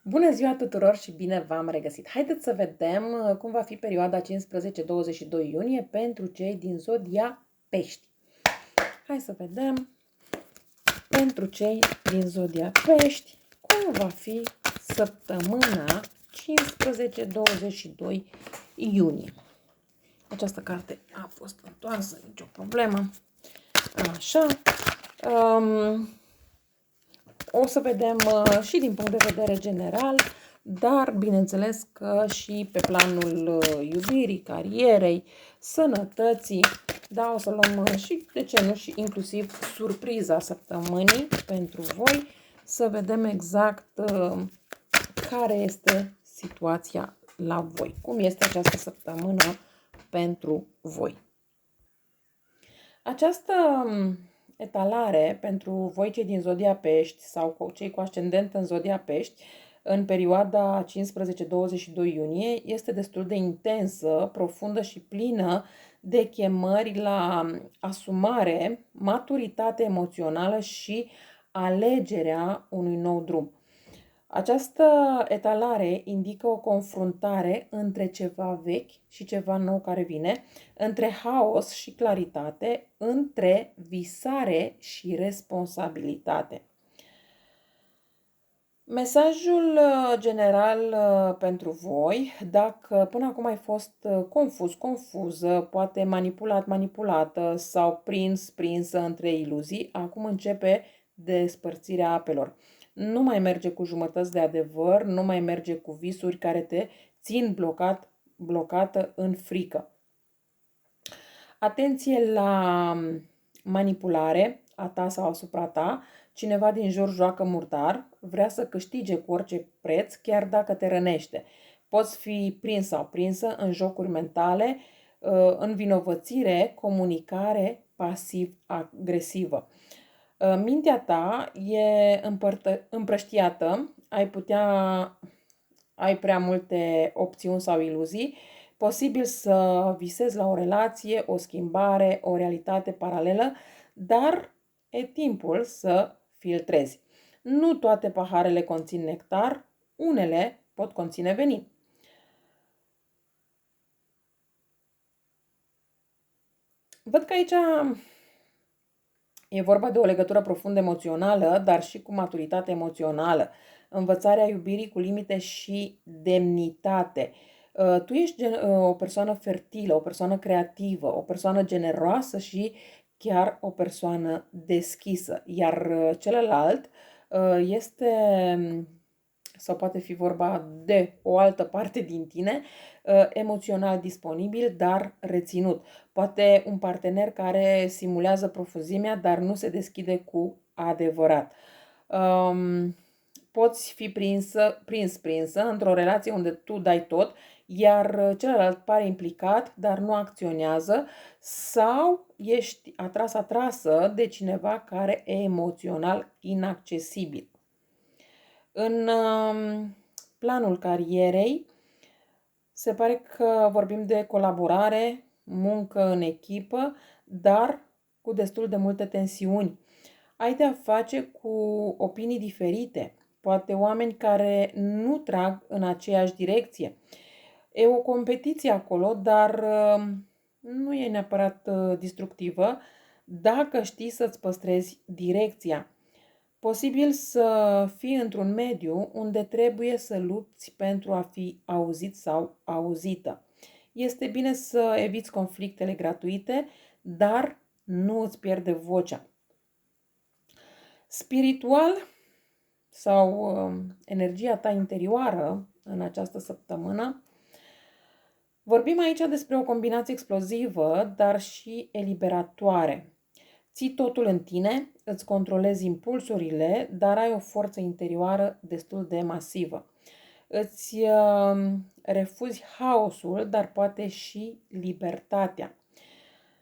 Bună ziua tuturor și bine v-am regăsit! Haideți să vedem cum va fi perioada 15-22 iunie pentru cei din zodia Pești. Hai să vedem pentru cei din zodia Pești cum va fi săptămâna 15-22 iunie. Această carte a fost întoarsă, nicio problemă. Așa. O să vedem și din punct de vedere general, dar bineînțeles că și pe planul iubirii, carierei, sănătății, da, o să luăm și, de ce nu, și inclusiv surpriza săptămânii pentru voi, să vedem exact care este situația la voi, cum este această săptămână pentru voi. Această etalare pentru voi cei din zodia Pești sau cei cu ascendent în zodia Pești în perioada 15-22 iunie este destul de intensă, profundă și plină de chemări la asumare, maturitate emoțională și alegerea unui nou drum. Această etalare indică o confruntare între ceva vechi și ceva nou care vine, între haos și claritate, între visare și responsabilitate. Mesajul general pentru voi, dacă până acum ai fost confuză, poate manipulată sau prinsă între iluzii, acum începe despărțirea apelor. Nu mai merge cu jumătăți de adevăr, nu mai merge cu visuri care te țin blocată în frică. Atenție la manipulare a ta sau asupra ta. Cineva din jur joacă murdar, vrea să câștige cu orice preț, chiar dacă te rănește. Poți fi prins sau prinsă în jocuri mentale, învinovățire, comunicare pasiv-agresivă. Mintea ta e împrăștiată, ai prea multe opțiuni sau iluzii, posibil să visezi la o relație, o schimbare, o realitate paralelă, dar e timpul să filtrezi. Nu toate paharele conțin nectar, unele pot conține venin. Văd că aici e vorba de o legătură profund emoțională, dar și cu maturitate emoțională. Învățarea iubirii cu limite și demnitate. Tu ești o persoană fertilă, o persoană creativă, o persoană generoasă și chiar o persoană deschisă. Iar celălalt este, sau poate fi vorba de o altă parte din tine, emoțional disponibil, dar reținut. Poate un partener care simulează profunzimea, dar nu se deschide cu adevărat. Poți fi prinsă într-o relație unde tu dai tot, iar celălalt pare implicat, dar nu acționează, sau ești atrasă de cineva care e emoțional inaccesibil. În planul carierei, se pare că vorbim de colaborare, muncă în echipă, dar cu destul de multe tensiuni. Ai de-a face cu opinii diferite, poate oameni care nu trag în aceeași direcție. E o competiție acolo, dar nu e neapărat destructivă dacă știi să-ți păstrezi direcția. Posibil să fii într-un mediu unde trebuie să lupți pentru a fi auzit sau auzită. Este bine să eviți conflictele gratuite, dar nu îți pierde vocea. Spiritual sau energia ta interioară în această săptămână, vorbim aici despre o combinație explozivă, dar și eliberatoare. Ții totul în tine, îți controlezi impulsurile, dar ai o forță interioară destul de masivă. Îți refuzi haosul, dar poate și libertatea.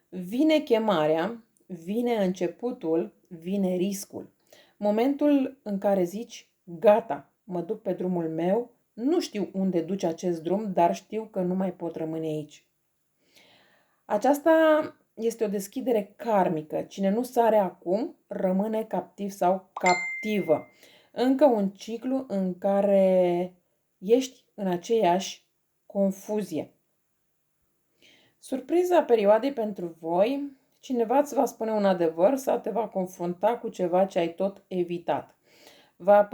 Vine chemarea, vine începutul, vine riscul. Momentul în care zici, gata, mă duc pe drumul meu, nu știu unde duce acest drum, dar știu că nu mai pot rămâne aici. Aceasta este o deschidere karmică. Cine nu sare acum, rămâne captiv sau captivă. Încă un ciclu în care ești în aceeași confuzie. Surpriza perioadei pentru voi: cineva îți va spune un adevăr sau te va confrunta cu ceva ce ai tot evitat. Va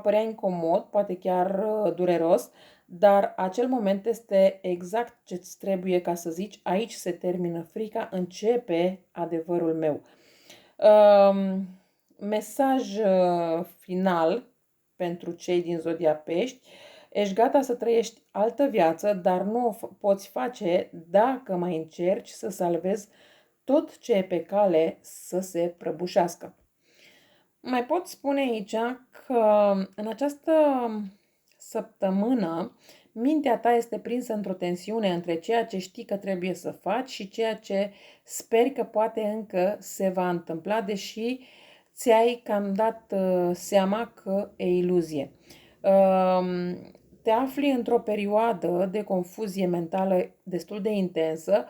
părea incomod, poate chiar dureros, dar acel moment este exact ce-ți trebuie ca să zici: aici se termină frica, începe adevărul meu. Mesaj final pentru cei din zodia Pești: ești gata să trăiești altă viață, dar nu o poți face dacă mai încerci să salvezi tot ce e pe cale să se prăbușească. Mai pot spune aici că în această săptămână mintea ta este prinsă într-o tensiune între ceea ce știi că trebuie să faci și ceea ce speri că poate încă se va întâmpla, deși ți-ai cam dat seama că e iluzie. Te afli într-o perioadă de confuzie mentală destul de intensă,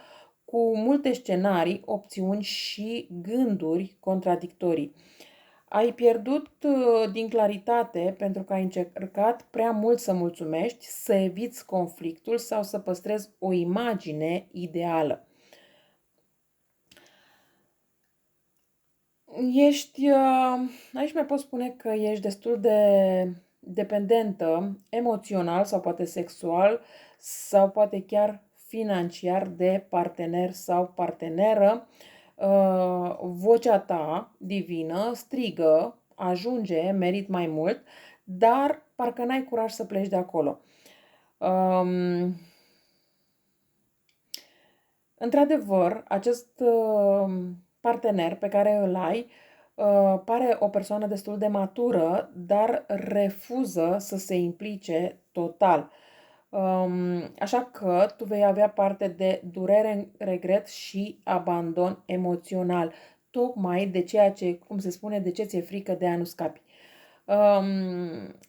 cu multe scenarii, opțiuni și gânduri contradictorii. Ai pierdut din claritate pentru că ai încercat prea mult să mulțumești, să eviți conflictul sau să păstrezi o imagine ideală. Aici mai pot spune că ești destul de dependentă emoțional sau poate sexual sau poate chiar financiar de partener sau parteneră. Vocea ta divină strigă: ajunge, merit mai mult, dar parcă n-ai curaj să pleci de acolo. Într-adevăr, acest partener pe care îl ai pare o persoană destul de matură, dar refuză să se implice total. Așa că tu vei avea parte de durere, regret și abandon emoțional, tocmai de ceea ce, cum se spune, de ce ți-e frică de a nu scapi.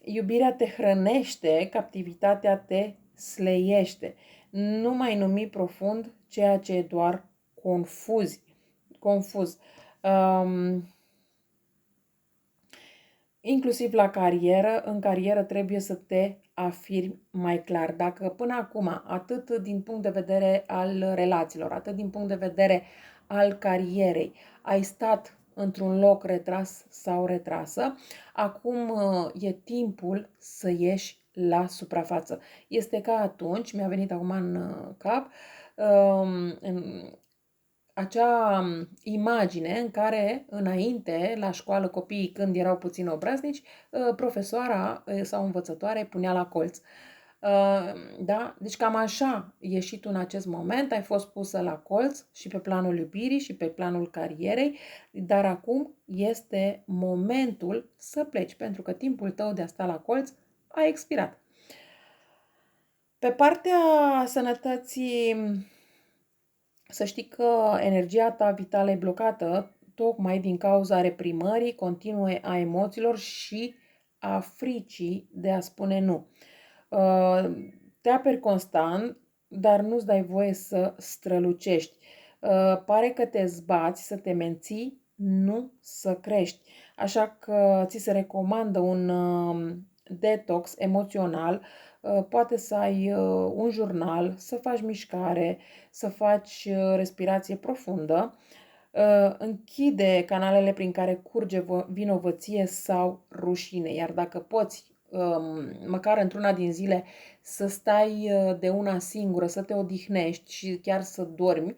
Iubirea te hrănește, captivitatea te sleiește. Nu mai numi profund ceea ce e doar confuz. Inclusiv la carieră, în carieră trebuie să te afirmi mai clar. Dacă până acum, atât din punct de vedere al relațiilor, atât din punct de vedere al carierei, ai stat într-un loc retras sau retrasă, acum e timpul să ieși la suprafață. Este ca atunci, mi-a venit acum în cap, acea imagine în care înainte, la școală, copiii când erau puțin obraznici, profesoara sau învățătoare punea la colț. Da? Deci cam așa ești și tu în acest moment, ai fost pusă la colț și pe planul iubirii și pe planul carierei, dar acum este momentul să pleci, pentru că timpul tău de a sta la colț a expirat. Pe partea sănătății, să știi că energia ta vitală e blocată tocmai din cauza reprimării continue a emoțiilor și a fricii de a spune nu. Te aperi constant, dar nu-ți dai voie să strălucești. Pare că te zbați să te menții, nu să crești. Așa că ți se recomandă un detox emoțional. Poate să ai un jurnal, să faci mișcare, să faci respirație profundă. Închide canalele prin care curge vinovăție sau rușine, iar dacă poți, măcar într-una din zile, să stai de una singură, să te odihnești și chiar să dormi,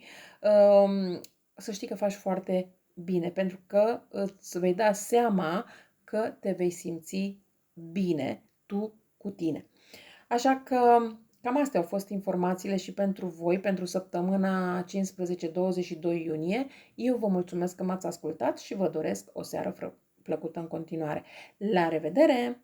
să știi că faci foarte bine, pentru că îți vei da seama că te vei simți bine tu cu tine. Așa că cam astea au fost informațiile și pentru voi, pentru săptămâna 15-22 iunie. Eu vă mulțumesc că m-ați ascultat și vă doresc o seară plăcută în continuare. La revedere!